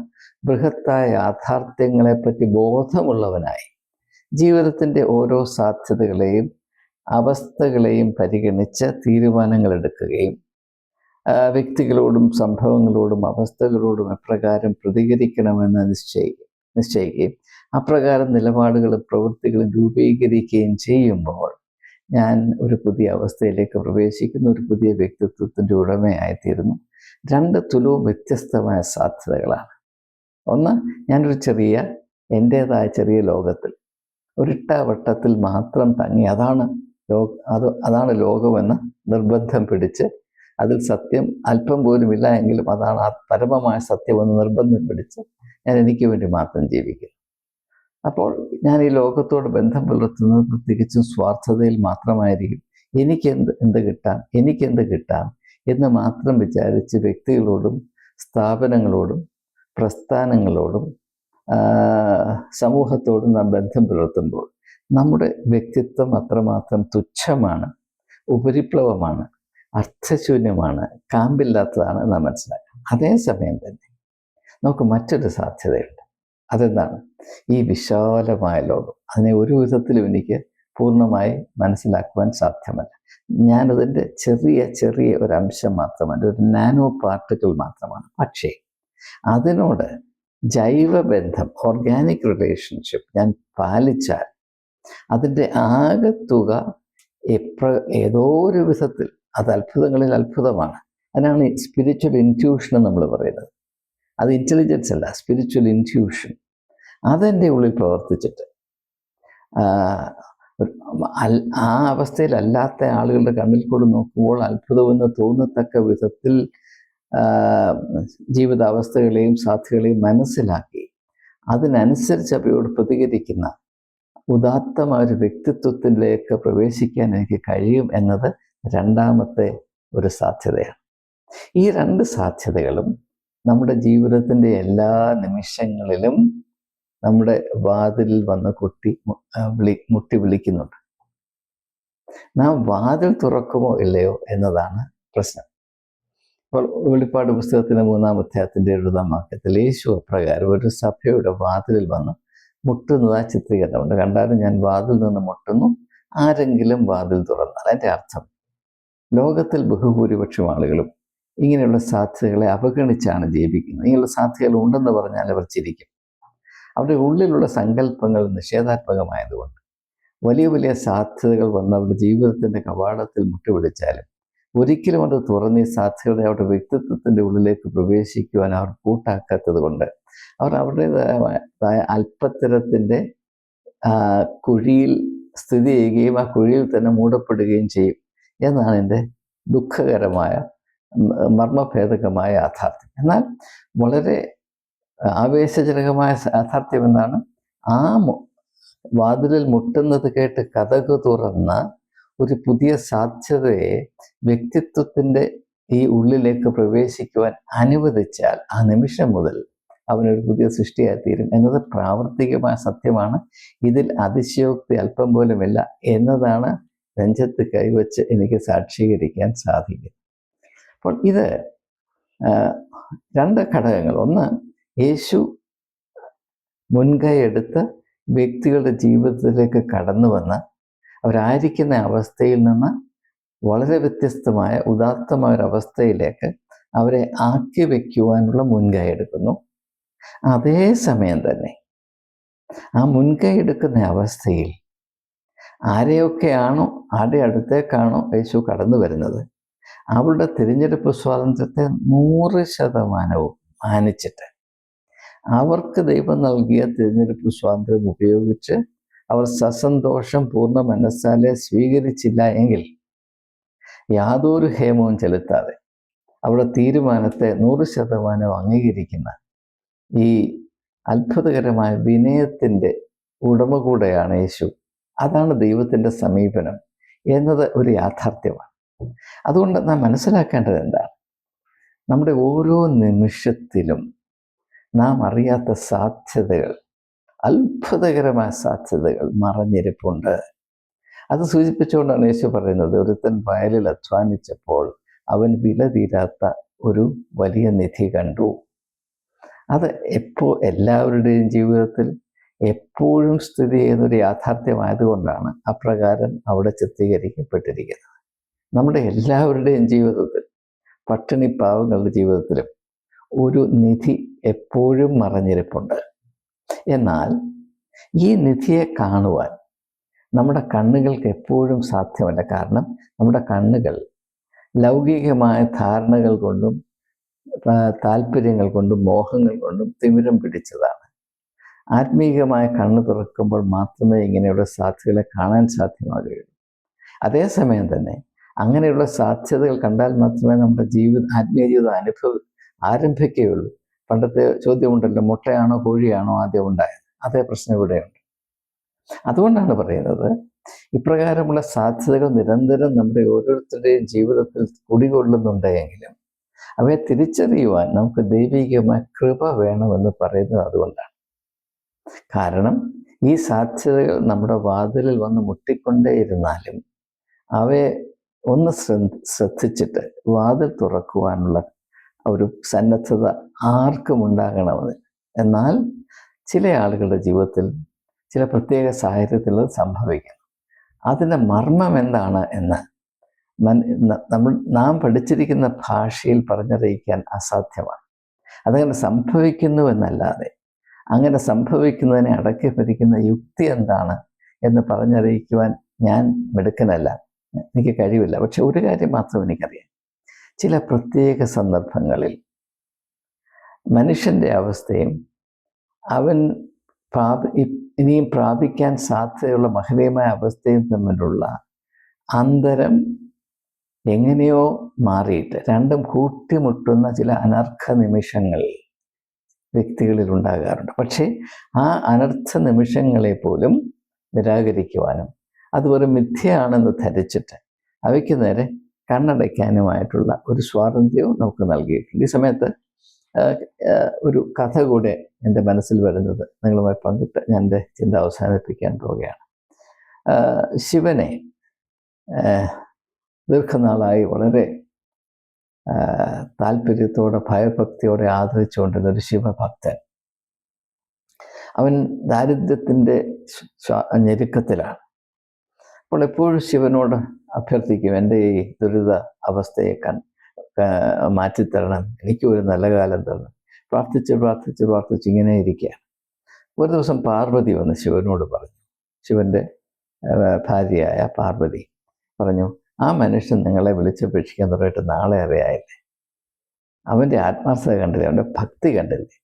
ബൃഹത്തായ യാഥാർത്ഥ്യങ്ങളെപ്പറ്റി ബോധമുള്ളവനായി ജീവിതത്തിൻ്റെ ഓരോ സാധ്യതകളെയും അവസ്ഥകളെയും പരിഗണിച്ച് തീരുമാനങ്ങൾ എടുക്കുകയും വ്യക്തികളോടും സംഭവങ്ങളോടും അവസ്ഥകളോടും എപ്രകാരം പ്രതികരിക്കണമെന്ന് നിശ്ചയിക്കുകയും അപ്രകാരം നിലപാടുകളും പ്രവൃത്തികളും രൂപീകരിക്കുകയും ചെയ്യുമ്പോൾ ഞാൻ ഒരു പുതിയ അവസ്ഥയിലേക്ക് പ്രവേശിക്കുന്നു, ഒരു പുതിയ വ്യക്തിത്വത്തിൻ്റെ ഉടമയായിത്തീരുന്നു. 2 തുലവും വ്യത്യസ്തമായ സാധ്യതകളാണ്. ഒന്ന്, ഞാനൊരു എൻ്റേതായ ചെറിയ ലോകത്തിൽ ഒരിട്ട വട്ടത്തിൽ മാത്രം തങ്ങി അതാണ് ലോകമെന്ന് നിർബന്ധം പിടിച്ച് അതിൽ സത്യം അല്പം പോലും ഇല്ല എങ്കിലും അതാണ് ആ പരമമായ സത്യമെന്ന് നിർബന്ധം പിടിച്ച് ഞാൻ എനിക്ക് വേണ്ടി മാത്രം ജീവിക്കുന്നു. അപ്പോൾ ഞാൻ ഈ ലോകത്തോട് ബന്ധം പുലർത്തുന്നത് തികച്ചും സ്വാർത്ഥതയിൽ മാത്രമായിരിക്കും. എനിക്കെന്ത് കിട്ടാം എന്ന് മാത്രം വിചാരിച്ച് വ്യക്തികളോടും സ്ഥാപനങ്ങളോടും പ്രസ്ഥാനങ്ങളോടും സമൂഹത്തോടും നാം ബന്ധം പുലർത്തുമ്പോൾ നമ്മുടെ വ്യക്തിത്വം അത്രമാത്രം തുച്ഛമാണ്, ഉപരിപ്ലവമാണ്, അർത്ഥശൂന്യമാണ്, കാമ്പില്ലാത്തതാണ് നാം മനസ്സിലാക്കണം. അതേസമയം തന്നെ നമുക്ക് മറ്റൊരു സാധ്യതയുണ്ട്. അതെന്താണ്? ഈ വിശാലമായ ലോകം. അതിനെ ഒരു വിധത്തിലും എനിക്ക് പൂർണ്ണമായി മനസ്സിലാക്കുവാൻ സാധ്യമല്ല. ഞാനതിൻ്റെ ചെറിയ ഒരു അംശം മാത്രമാണ്, ഒരു നാനോ പാർട്ടിക്കിൾ മാത്രമാണ്. പക്ഷേ അതിനോട് ജൈവബന്ധം, ഓർഗാനിക് റിലേഷൻഷിപ്പ് ഞാൻ പാലിച്ചാൽ അതിൻ്റെ ആകത്തുക ഏതോ ഒരു വിധത്തിൽ അത് അത്ഭുതങ്ങളിൽ അത്ഭുതമാണ്. അതിനാണ് സ്പിരിച്വൽ ഇൻറ്റ്യൂഷൻ നമ്മൾ പറയുന്നത്. അത് ഇൻ്റലിജൻസ് അല്ല, സ്പിരിച്വൽ ഇൻറ്റ്യൂഷൻ. അതെൻ്റെ ഉള്ളിൽ പ്രവർത്തിച്ചിട്ട് ആ അവസ്ഥയിലല്ലാത്ത ആളുകളുടെ കണ്ണിൽ കൂടി നോക്കുമ്പോൾ അത്ഭുതമെന്ന് തോന്നത്തക്ക വിധത്തിൽ ജീവിതാവസ്ഥകളെയും സാധ്യതകളെയും മനസ്സിലാക്കി അതിനനുസരിച്ച് അവയോട് പ്രതികരിക്കുന്ന ഉദാത്തമായ ഒരു വ്യക്തിത്വത്തിലേക്ക് പ്രവേശിക്കാൻ എനിക്ക് കഴിയും എന്നത് രണ്ടാമത്തെ ഒരു സാധ്യതയാണ്. ഈ 2 സാധ്യതകളും നമ്മുടെ ജീവിതത്തിൻ്റെ എല്ലാ നിമിഷങ്ങളിലും നമ്മുടെ വാതിലിൽ വന്ന് മുട്ടി വിളിക്കുന്നുണ്ട്. നാം വാതിൽ തുറക്കുമോ ഇല്ലയോ എന്നതാണ് പ്രശ്നം. അപ്പോൾ വെളിപ്പാട് പുസ്തകത്തിൻ്റെ 3-ാം അധ്യായത്തിൻ്റെ 7-ാം വാക്യത്തിൽ യേശു അപ്രകാരം ഒരു സഭയുടെ വാതിലിൽ വന്ന് മുട്ടുന്നത് ആ ചിത്രീകരണമുണ്ട്. കണ്ടാലും ഞാൻ വാതിൽ നിന്ന് മുട്ടുന്നു, ആരെങ്കിലും വാതിൽ തുറന്നാൽ. അതിൻ്റെ അർത്ഥം ലോകത്തിൽ ബഹുഭൂരിപക്ഷം ആളുകളും ഇങ്ങനെയുള്ള സാധ്യതകളെ അവഗണിച്ചാണ് ജീവിക്കുന്നത്. ഇങ്ങനെയുള്ള സാധ്യതകൾ ഉണ്ടെന്ന് പറഞ്ഞാൽ അവർ ചിരിക്കും. അവരുടെ ഉള്ളിലുള്ള സങ്കല്പങ്ങൾ നിഷേധാത്മകമായതുകൊണ്ട് വലിയ സാധ്യതകൾ വന്ന് അവരുടെ ജീവിതത്തിൻ്റെ കവാടത്തിൽ മുട്ടുപിടിച്ചാലും ഒരിക്കലും അത് തുറന്ന് ഈ സാധ്യതകളെ അവരുടെ വ്യക്തിത്വത്തിൻ്റെ ഉള്ളിലേക്ക് പ്രവേശിക്കുവാൻ അവർ കൂട്ടാക്കാത്തത് കൊണ്ട് അവർ അവരുടേതായ അല്പത്തരത്തിൻ്റെ കുഴിയിൽ സ്ഥിതി ചെയ്യുകയും ആ കുഴിയിൽ തന്നെ മൂടപ്പെടുകയും ചെയ്യും എന്നാണ് എൻ്റെ ദുഃഖകരമായ മർമ്മഭേദകമായ യാഥാർത്ഥ്യം. എന്നാൽ വളരെ ആവേശജനകമായ യാഥാർത്ഥ്യം എന്നാണ്, ആ വാതിലിൽ മുട്ടുന്നത് കേട്ട് കതക് തുറന്ന ഒരു പുതിയ സാധ്യതയെ വ്യക്തിത്വത്തിൻ്റെ ഈ ഉള്ളിലേക്ക് പ്രവേശിക്കുവാൻ അനുവദിച്ചാൽ ആ നിമിഷം മുതൽ അവനൊരു പുതിയ സൃഷ്ടിയായിത്തീരും എന്നത് പ്രാവർത്തികമായ സത്യമാണ്. ഇതിൽ അതിശയോക്തി അല്പം പോലുമില്ല എന്നതാണ് നെഞ്ചത്ത് കൈവച്ച് എനിക്ക് സാക്ഷീകരിക്കാൻ സാധിക്കും. അപ്പോൾ ഇത് 2 ഘടകങ്ങൾ. ഒന്ന്, യേശു മുൻകൈ എടുത്ത് വ്യക്തികളുടെ ജീവിതത്തിലേക്ക് കടന്നു വന്ന് അവരായിരിക്കുന്ന അവസ്ഥയിൽ നിന്ന് വളരെ വ്യത്യസ്തമായ ഉദാത്തമായ ഒരവസ്ഥയിലേക്ക് അവരെ ആക്കി വയ്ക്കുവാനുള്ള മുൻകൈ എടുക്കുന്നു. അതേസമയം തന്നെ ആ മുൻകൈ എടുക്കുന്ന അവസ്ഥയിൽ ആരുടെ അടുത്തേക്കാണോ യേശു കടന്നു വരുന്നത് അവരുടെ തിരഞ്ഞെടുപ്പ് സ്വാതന്ത്ര്യത്തെ 100% മാനിച്ചിട്ട് അവർക്ക് ദൈവം നൽകിയ തിരഞ്ഞെടുപ്പ് സ്വാതന്ത്ര്യം ഉപയോഗിച്ച് അവർ സസന്തോഷം പൂർണ്ണ മനസ്സാലെ സ്വീകരിച്ചില്ല എങ്കിൽ യാതൊരു ഹേമവും ചെലുത്താതെ അവരുടെ തീരുമാനത്തെ 100% അംഗീകരിക്കുന്ന ഈ അത്ഭുതകരമായ വിനയത്തിൻ്റെ ഉടമ കൂടെയാണ് യേശു. അതാണ് ദൈവത്തിൻ്റെ സമീപനം എന്നത് ഒരു യാഥാർത്ഥ്യമാണ്. അതുകൊണ്ട് നാം മനസ്സിലാക്കേണ്ടത് എന്താണ്? നമ്മുടെ ഓരോ നിമിഷത്തിലും നാം അറിയാത്ത സാധ്യതകൾ, അത്ഭുതകരമായ സാധ്യതകൾ മറഞ്ഞിരിപ്പുണ്ട്. അത് സൂചിപ്പിച്ചുകൊണ്ടാണ് യേശു പറയുന്നത്, ഒരുത്തൻ വയലിൽ അധ്വാനിച്ചപ്പോൾ അവൻ വില തീരാത്ത ഒരു വലിയ നിധി കണ്ടു. അത് എല്ലാവരുടെയും ജീവിതത്തിൽ എപ്പോഴും സ്ഥിതി ചെയ്യുന്നൊരു യാഥാർത്ഥ്യമായതുകൊണ്ടാണ് അപ്രകാരം അവിടെ ചിത്രീകരിക്കപ്പെട്ടിരിക്കുന്നത്. നമ്മുടെ എല്ലാവരുടെയും ജീവിതത്തിൽ, പട്ടിണി പാവങ്ങളുടെ ജീവിതത്തിലും ഒരു നിധി എപ്പോഴും മറഞ്ഞിരിപ്പുണ്ട്. എന്നാൽ ഈ നിധിയെ കാണുവാൻ നമ്മുടെ കണ്ണുകൾക്ക് എപ്പോഴും സാധ്യമല്ല. കാരണം നമ്മുടെ കണ്ണുകൾ ലൗകികമായ ധാരണകൾ കൊണ്ടും താല്പര്യങ്ങൾ കൊണ്ടും മോഹങ്ങൾ കൊണ്ടും തിമിരം പിടിച്ചതാണ്. ആത്മീയമായ കണ്ണ് തുറക്കുമ്പോൾ മാത്രമേ ഇങ്ങനെയുള്ള സാധ്യതകളെ കാണാൻ സാധ്യമാകുകയുള്ളൂ. അതേസമയം തന്നെ അങ്ങനെയുള്ള സാധ്യതകൾ കണ്ടാൽ മാത്രമേ നമ്മുടെ ആത്മീയ ജീവിതം ആരംഭിക്കുകയുള്ളൂ. പണ്ടത്തെ ചോദ്യമുണ്ടല്ലോ, മുട്ടയാണോ കോഴിയാണോ ആദ്യം ഉണ്ടായത്? അതേ പ്രശ്നം ഇവിടെയുണ്ട്. അതുകൊണ്ടാണ് പറയുന്നത്, ഇപ്രകാരമുള്ള സാധ്യതകൾ നിരന്തരം നമ്മുടെ ഓരോരുത്തരുടെയും ജീവിതത്തിൽ കുടികൊള്ളുന്നുണ്ടെങ്കിലും അവയെ തിരിച്ചറിയുവാൻ നമുക്ക് ദൈവികമായ കൃപ വേണമെന്ന് പറയുന്നത് അതുകൊണ്ടാണ്. കാരണം ഈ സാധ്യതകൾ നമ്മുടെ വാതിലിൽ വന്ന് മുട്ടിക്കൊണ്ടേയിരുന്നാലും അവയെ ഒന്ന് ശ്രദ്ധിച്ചിട്ട് വാതിൽ തുറക്കുവാനുള്ള ഒരു സന്നദ്ധത ആർക്കും ഉണ്ടാകണമെന്നില്ല. എന്നാൽ ചില ആളുകളുടെ ജീവിതത്തിൽ ചില പ്രത്യേക സാഹചര്യത്തിൽ സംഭവിക്കുന്നു. അതിൻ്റെ മർമ്മം എന്താണ് എന്ന് നാം പഠിച്ചിരിക്കുന്ന ഭാഷയിൽ പറഞ്ഞറിയിക്കാൻ അസാധ്യമാണ്. അതങ്ങനെ സംഭവിക്കുന്നു എന്നല്ലാതെ അങ്ങനെ സംഭവിക്കുന്നതിനെ അടക്കി ഭരിക്കുന്ന യുക്തി എന്താണ് എന്ന് പറഞ്ഞറിയിക്കുവാൻ ഞാൻ മിടുക്കനല്ല, എനിക്ക് കഴിവില്ല. പക്ഷെ ഒരു കാര്യം മാത്രം എനിക്കറിയാം, ചില പ്രത്യേക സന്ദർഭങ്ങളിൽ മനുഷ്യൻ്റെ അവസ്ഥയും അവൻ ഇനിയും പ്രാപിക്കാൻ സാധ്യതയുള്ള മഹനീയമായ അവസ്ഥയും തമ്മിലുള്ള അന്തരം എങ്ങനെയോ മാറിയിട്ട് രണ്ടും കൂട്ടിമുട്ടുന്ന ചില അനർഘ നിമിഷങ്ങൾ വ്യക്തികളിൽ ഉണ്ടാകാറുണ്ട്. പക്ഷേ ആ അനർത്ഥ നിമിഷങ്ങളെ പോലും നിരാകരിക്കുവാനും അത് വെറും മിഥ്യയാണെന്ന് ധരിച്ചിട്ട് അവയ്ക്ക് നേരെ കണ്ണടയ്ക്കാനുമായിട്ടുള്ള ഒരു സ്വാതന്ത്ര്യവും നമുക്ക് നൽകിയിട്ടുണ്ട്. ഈ സമയത്ത് ഒരു കഥ കൂടെ എൻ്റെ മനസ്സിൽ വരുന്നത് നിങ്ങളുമായി പങ്കിട്ട് ഞാൻ എൻ്റെ ചിന്ത അവസാനിപ്പിക്കാൻ പോവുകയാണ്. ശിവനെ ദീർഘനാളായി വളരെ താല്പര്യത്തോടെ ഭയഭക്തിയോടെ ആദരിച്ചുകൊണ്ടിരുന്ന ഒരു ശിവഭക്തൻ, അവൻ ദാരിദ്ര്യത്തിൻ്റെ ഞെരുക്കത്തിലാണ്. അപ്പോൾ എപ്പോഴും ശിവനോട് അഭ്യർത്ഥിക്കും, എൻ്റെ ഈ ദുരിത അവസ്ഥയെ മാറ്റിത്തരണം, എനിക്ക് ഒരു നല്ല കാലം തരണം. പ്രാർത്ഥിച്ച് ഇങ്ങനെ ഇരിക്കുകയാണ്. ഒരു ദിവസം പാർവതി വന്ന് ശിവനോട് പറഞ്ഞു, ശിവൻ്റെ ഭാര്യയായ പാർവതി പറഞ്ഞു, ആ മനുഷ്യൻ നിങ്ങളെ വിളിച്ചപേക്ഷിക്കാൻ തുടങ്ങിയിട്ട് നാളെ അറിയായില്ലേ? അവൻ്റെ ആത്മാർത്ഥത കണ്ടില്ലേ? അവൻ്റെ ഭക്തി കണ്ടില്ലേ?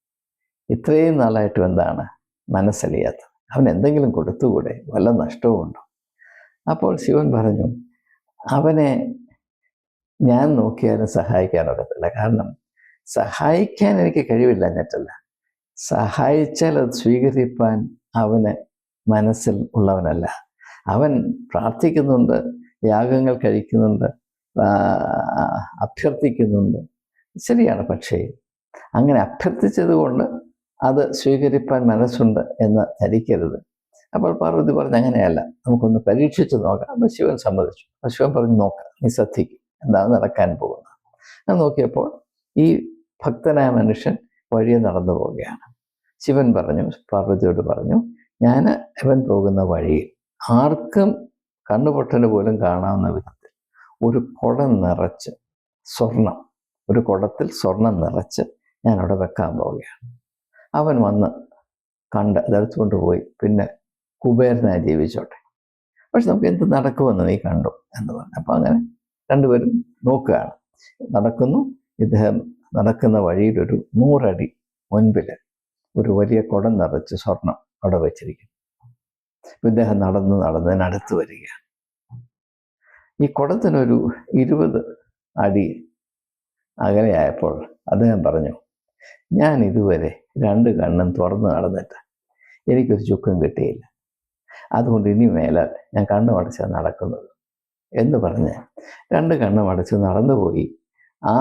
ഇത്രയും നാളായിട്ടും എന്താണ് മനസ്സലിയാത്തത്? അവൻ എന്തെങ്കിലും കൊടുത്തുകൂടെ? വല്ല നഷ്ടവും ഉണ്ടോ? അപ്പോൾ ശിവൻ പറഞ്ഞു, അവനെ ഞാൻ നോക്കിയാലും സഹായിക്കാനൊക്കത്തില്ല. കാരണം സഹായിക്കാൻ എനിക്ക് കഴിവില്ല എന്നിട്ടല്ല, സഹായിച്ചാൽ അത് സ്വീകരിപ്പാൻ അവന് മനസ്സിൽ ഉള്ളവനല്ല. അവൻ പ്രാർത്ഥിക്കുന്നുണ്ട്, യാഗങ്ങൾ കഴിക്കുന്നുണ്ട്, അഭ്യർത്ഥിക്കുന്നുണ്ട്, ശരിയാണ്. പക്ഷേ അങ്ങനെ അഭ്യർത്ഥിച്ചത് കൊണ്ട് അത് സ്വീകരിപ്പാൻ മനസ്സുണ്ട് എന്ന് ധരിക്കരുത്. അപ്പോൾ പാർവതി പറഞ്ഞു, അങ്ങനെയല്ല, നമുക്കൊന്ന് പരീക്ഷിച്ച് നോക്കാം. അപ്പോൾ ശിവൻ സമ്മതിച്ചു. അപ്പോൾ ശിവൻ പറഞ്ഞു, നോക്കാം, നീ ശ്രദ്ധിക്കും എന്താണ് നടക്കാൻ പോകുന്നത്. അത് നോക്കിയപ്പോൾ ഈ ഭക്തനായ മനുഷ്യൻ വഴിയെ നടന്നു പോവുകയാണ്. ശിവൻ പറഞ്ഞു, പാർവതിയോട് പറഞ്ഞു, ഞാൻ അവൻ പോകുന്ന വഴിയിൽ ആർക്കും കണ്ണുപൊട്ടന് പോലും കാണാവുന്ന വിധത്തിൽ ഒരു കുടം നിറച്ച് സ്വർണം, ഒരു കുടത്തിൽ സ്വർണം നിറച്ച് ഞാൻ അവിടെ വെക്കാൻ പോവുകയാണ്. അവൻ വന്ന് കണ്ട് അതെടുത്തുകൊണ്ട് പോയി, പിന്നെ കുബേരനായി ജീവിച്ചോട്ടെ. പക്ഷെ നമുക്ക് എന്ത് നടക്കുമെന്ന് നീ കണ്ടു എന്ന് പറഞ്ഞു. അപ്പം അങ്ങനെ രണ്ടുപേരും നോക്കുകയാണ്. നടക്കുന്നു, ഇദ്ദേഹം നടക്കുന്ന വഴിയിലൊരു 100 അടി മുൻപിൽ ഒരു വലിയ കുടം നിറച്ച് സ്വർണം അവിടെ വെച്ചിരിക്കുന്നു. ഇദ്ദേഹം നടന്നതിനടുത്ത് വരികയാണ്. ഈ കുടത്തിനൊരു 20 അടി അകലെയായപ്പോൾ അദ്ദേഹം പറഞ്ഞു, ഞാൻ ഇതുവരെ 2 കണ്ണും തുറന്ന് നടന്നിട്ട് എനിക്കൊരു ചുക്കും കിട്ടിയില്ല. അതുകൊണ്ട് ഇനി മേലാൽ ഞാൻ കണ്ണുമടച്ചാണ് നടക്കുന്നത് എന്ന് പറഞ്ഞ് 2 കണ്ണുമടച്ച് നടന്നുപോയി. ആ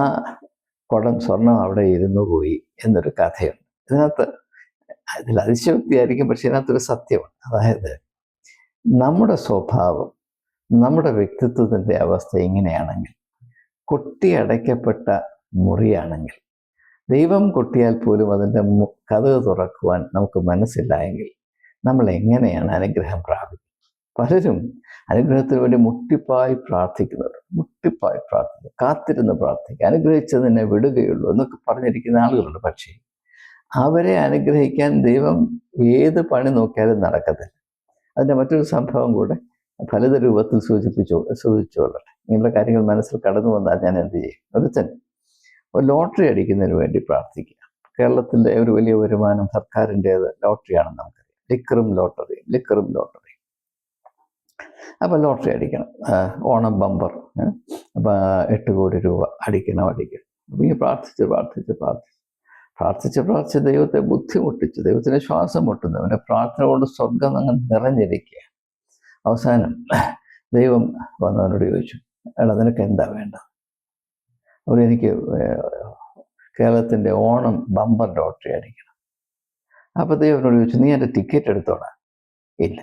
കുടം സ്വർണം അവിടെ ഇരുന്നു പോയി എന്നൊരു കഥയുണ്ട്. അതിൽ അതിശയോക്തിയായിരിക്കും, പക്ഷെ ഇതിനകത്തൊരു സത്യമുണ്ട്. അതായത് നമ്മുടെ സ്വഭാവം, നമ്മുടെ വ്യക്തിത്വത്തിൻ്റെ അവസ്ഥ ഇങ്ങനെയാണെങ്കിൽ, കൊട്ടിയടയ്ക്കപ്പെട്ട മുറിയാണെങ്കിൽ, ദൈവം കൊട്ടിയാൽ പോലും അതിൻ്റെ കതക് തുറക്കുവാൻ നമുക്ക് മനസ്സില്ല എങ്കിൽ നമ്മൾ എങ്ങനെയാണ് അനുഗ്രഹം പ്രാപിക്കുന്നത്? പലരും അനുഗ്രഹത്തിന് വേണ്ടി മുട്ടിപ്പായി പ്രാർത്ഥിക്കുന്നുണ്ട്, കാത്തിരുന്ന് പ്രാർത്ഥിക്കുക, അനുഗ്രഹിച്ചതിനെ വിടുകയുള്ളൂ എന്നൊക്കെ പറഞ്ഞിരിക്കുന്ന ആളുകളുണ്ട്. പക്ഷേ അവരെ അനുഗ്രഹിക്കാൻ ദൈവം ഏത് പണി നോക്കിയാലും നടക്കത്തില്ല. അതിൻ്റെ മറ്റൊരു സംഭവം കൂടെ ഫലിത രൂപത്തിൽ സൂചിപ്പിച്ചുകൊള്ളട്ടെ. ഇങ്ങനെയുള്ള കാര്യങ്ങൾ മനസ്സിൽ കടന്നു വന്നാൽ ഞാൻ എന്ത് ചെയ്യും? ഒരുത്തൻ ഒരു ലോട്ടറി അടിക്കുന്നതിന് വേണ്ടി പ്രാർത്ഥിക്കുക. കേരളത്തിൻ്റെ ഒരു വലിയ വരുമാനം സർക്കാരിൻ്റേത് ലോട്ടറിയാണെന്ന് നമുക്കറിയാം. ലിക്കറും ലോട്ടറി. അപ്പോൾ ലോട്ടറി അടിക്കണം, ഓണം ബമ്പർ, അപ്പോൾ 8 കോടി രൂപ അടിക്കണം. അപ്പോൾ ഈ പ്രാർത്ഥിച്ച് ദൈവത്തെ ബുദ്ധിമുട്ടിച്ച്, ദൈവത്തിന് ശ്വാസം മുട്ടുന്നു. അവൻ്റെ പ്രാർത്ഥന കൊണ്ട് സ്വർഗം അങ്ങ് നിറഞ്ഞിരിക്കുക. അവസാനം ദൈവം വന്നവനോട് ചോദിച്ചു, എടാ നിനക്ക് എന്താ വേണ്ടത്? എനിക്ക് കേരളത്തിൻ്റെ ഓണം ബമ്പർ ലോട്ടറി അടിക്കണം. അപ്പോൾ ദൈവനോട് ചോദിച്ചു, നീ എൻ്റെ ടിക്കറ്റ് എടുത്തോടാ? ഇല്ല.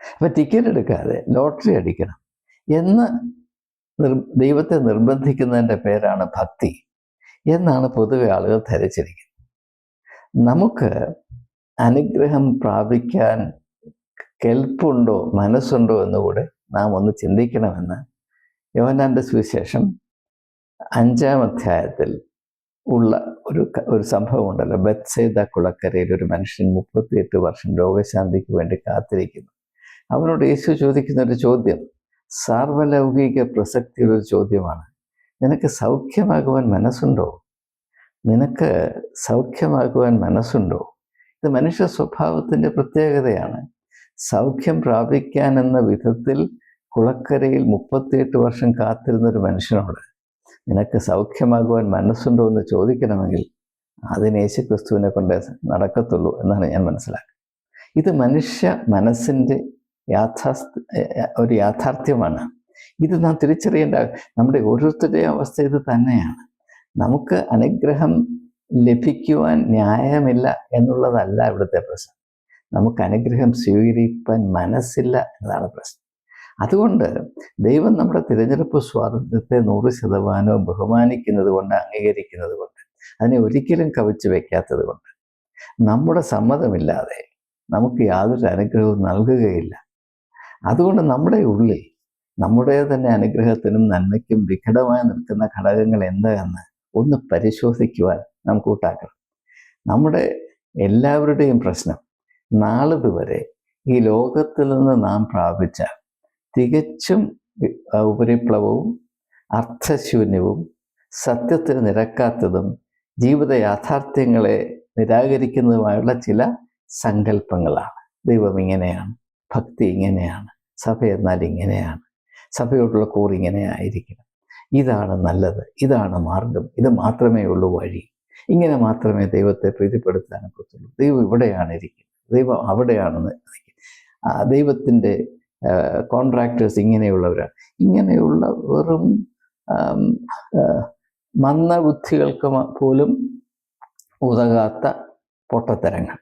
അപ്പം ടിക്കറ്റ് എടുക്കാതെ ലോട്ടറി അടിക്കണം എന്ന് ദൈവത്തെ നിർബന്ധിക്കുന്നതിൻ്റെ പേരാണ് ഭക്തി എന്നാണ് പൊതുവെ ആളുകൾ ധരിച്ചിരിക്കുന്നത്. നമുക്ക് അനുഗ്രഹം പ്രാപിക്കാൻ കെൽപ്പുണ്ടോ, മനസ്സുണ്ടോ എന്നുകൂടെ നാം ഒന്ന് ചിന്തിക്കണമെന്ന് യോഹന്നാൻ്റെ സുവിശേഷം 5-ാം അധ്യായത്തിൽ ഉള്ള ഒരു സംഭവം ഉണ്ടല്ലോ. ബെത്സൈദ കുളക്കരയിൽ ഒരു മനുഷ്യൻ 38 വർഷം രോഗശാന്തിക്ക് വേണ്ടി കാത്തിരിക്കുന്നു. അവനോട് യേശു ചോദിക്കുന്ന ഒരു ചോദ്യം സാർവലൗകിക പ്രസക്തിയുള്ളൊരു ചോദ്യമാണ്. നിനക്ക് സൗഖ്യമാകുവാൻ മനസ്സുണ്ടോ? ഇത് മനുഷ്യ സ്വഭാവത്തിൻ്റെ പ്രത്യേകതയാണ്. സൗഖ്യം പ്രാപിക്കാൻ എന്ന വിധത്തിൽ കുളക്കരയിൽ 38 വർഷം കാത്തിരുന്നൊരു മനുഷ്യനോട് നിനക്ക് സൗഖ്യമാകുവാൻ മനസ്സുണ്ടോ എന്ന് ചോദിക്കണമെങ്കിൽ അതിന് യേശുക്രിസ്തുവിനെ കൊണ്ട് നടക്കത്തുള്ളൂ എന്നാണ് ഞാൻ മനസ്സിലാക്കുന്നത്. ഇത് മനുഷ്യ മനസ്സിൻ്റെ ഒരു യാഥാർത്ഥ്യമാണ്. ഇത് നാം തിരിച്ചറിയേണ്ട. നമ്മുടെ ഓരോരുത്തരുടെയും അവസ്ഥ ഇത് തന്നെയാണ്. നമുക്ക് അനുഗ്രഹം ലഭിക്കുവാൻ ന്യായമില്ല എന്നുള്ളതല്ല ഇവിടുത്തെ പ്രശ്നം. നമുക്ക് അനുഗ്രഹം സ്വീകരിക്കാൻ മനസ്സില്ല എന്നതാണ് പ്രശ്നം. അതുകൊണ്ട് ദൈവം നമ്മുടെ തിരഞ്ഞെടുപ്പ് സ്വാതന്ത്ര്യത്തെ 100% ബഹുമാനിക്കുന്നത് കൊണ്ട്, അംഗീകരിക്കുന്നത് കൊണ്ട്, അതിനെ ഒരിക്കലും കവച്ചു വയ്ക്കാത്തത് കൊണ്ട്, നമ്മുടെ സമ്മതമില്ലാതെ നമുക്ക് യാതൊരു അനുഗ്രഹവും നൽകുകയില്ല. അതുകൊണ്ട് നമ്മുടെ ഉള്ളിൽ നമ്മുടെ തന്നെ അനുഗ്രഹത്തിനും നന്മയ്ക്കും വിഘടമായി നിൽക്കുന്ന ഘടകങ്ങൾ എന്താണെന്ന് ഒന്ന് പരിശോധിക്കുവാൻ നമുക്ക് കൂട്ടാക്കണം. നമ്മുടെ എല്ലാവരുടെയും പ്രശ്നം നാളിതുവരെ ഈ ലോകത്തിൽ നിന്ന് നാം പ്രാപിച്ച തികച്ചും ഉപരിപ്ലവവും അർത്ഥശൂന്യവും സത്യത്തിന് നിരക്കാത്തതും ജീവിത യാഥാർത്ഥ്യങ്ങളെ നിരാകരിക്കുന്നതുമായുള്ള ചില സങ്കല്പങ്ങളാണ്. ദൈവം ഇങ്ങനെയാണ്, ഭക്തി ഇങ്ങനെയാണ്, സഭ എന്നാൽ ഇങ്ങനെയാണ്, സഭയോടുള്ള കൂറ് ഇങ്ങനെ ആയിരിക്കണം, ഇതാണ് നല്ലത്, ഇതാണ് മാർഗം, ഇത് മാത്രമേ ഉള്ളൂ വഴി, ഇങ്ങനെ മാത്രമേ ദൈവത്തെ പ്രീതിപ്പെടുത്താൻ പറ്റുള്ളൂ, ദൈവം ഇവിടെയാണ് ഇരിക്കുന്നത്, ദൈവം അവിടെയാണെന്ന്, ദൈവത്തിൻ്റെ കോൺട്രാക്ടേഴ്സ് ഇങ്ങനെയുള്ളവരാണ്. ഇങ്ങനെയുള്ള വെറും മന്ദബുദ്ധികൾക്ക് പോലും ഉതകാത്ത പൊട്ടത്തരങ്ങൾ.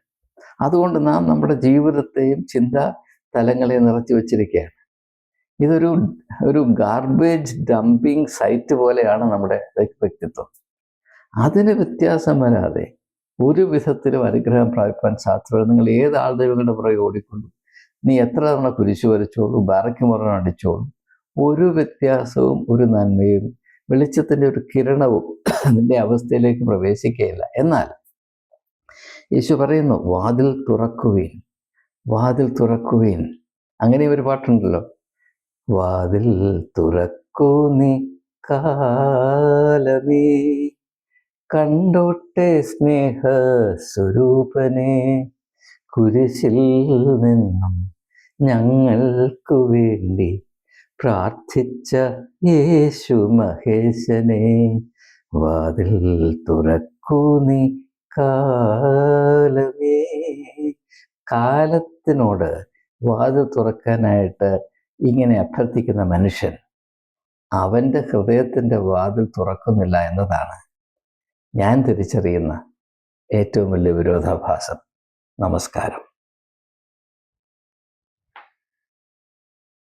അതുകൊണ്ട് നാം നമ്മുടെ ജീവിതത്തെയും ചിന്താ തലങ്ങളെ നിറച്ചു വച്ചിരിക്കുകയാണ്. ഇതൊരു ഗാർബേജ് ഡംപിങ് സൈറ്റ് പോലെയാണ് നമ്മുടെ വ്യക്തിത്വം. അതിന് വ്യത്യാസം വരാതെ ഒരു വിധത്തിലും അനുഗ്രഹം പ്രാപിക്കാൻ സാധ്യത. നിങ്ങൾ ഏത് ആൾ ദൈവങ്ങളുടെ പുറകെ ഓടിക്കൊണ്ടു, നീ എത്ര തവണ കുരിശു വരച്ചോളൂ, ബാരയ്ക്ക് മുറണം അടിച്ചോളൂ, ഒരു വ്യത്യാസവും ഒരു നന്മയും വെളിച്ചത്തിൻ്റെ ഒരു കിരണവും നിന്റെ അവസ്ഥയിലേക്ക് പ്രവേശിക്കുകയില്ല. എന്നാൽ യേശു പറയുന്നു, വാതിൽ തുറക്കുവീൻ. അങ്ങനെ ഒരു പാട്ടുണ്ടല്ലോ, വാതിൽ തുറക്കൂ നീ കാലമേ, കണ്ടോട്ടെ സ്നേഹ സ്വരൂപനെ, കുരിശിൽ നിന്നും ഞങ്ങൾക്കു വേണ്ടി പ്രാർത്ഥിച്ച യേശു മഹേശനെ, വാതിൽ തുറക്കൂ നീ കാലമേ. കാലത്തിനോട് വാതിൽ തുറക്കാനായിട്ട് ഇങ്ങനെ അഭ്യർത്ഥിക്കുന്ന മനുഷ്യൻ അവൻ്റെ ഹൃദയത്തിൻ്റെ വാതിൽ തുറക്കുന്നില്ല എന്നതാണ് ഞാൻ തിരിച്ചറിയുന്ന ഏറ്റവും വലിയ വിരോധാഭാസം. നമസ്കാരം.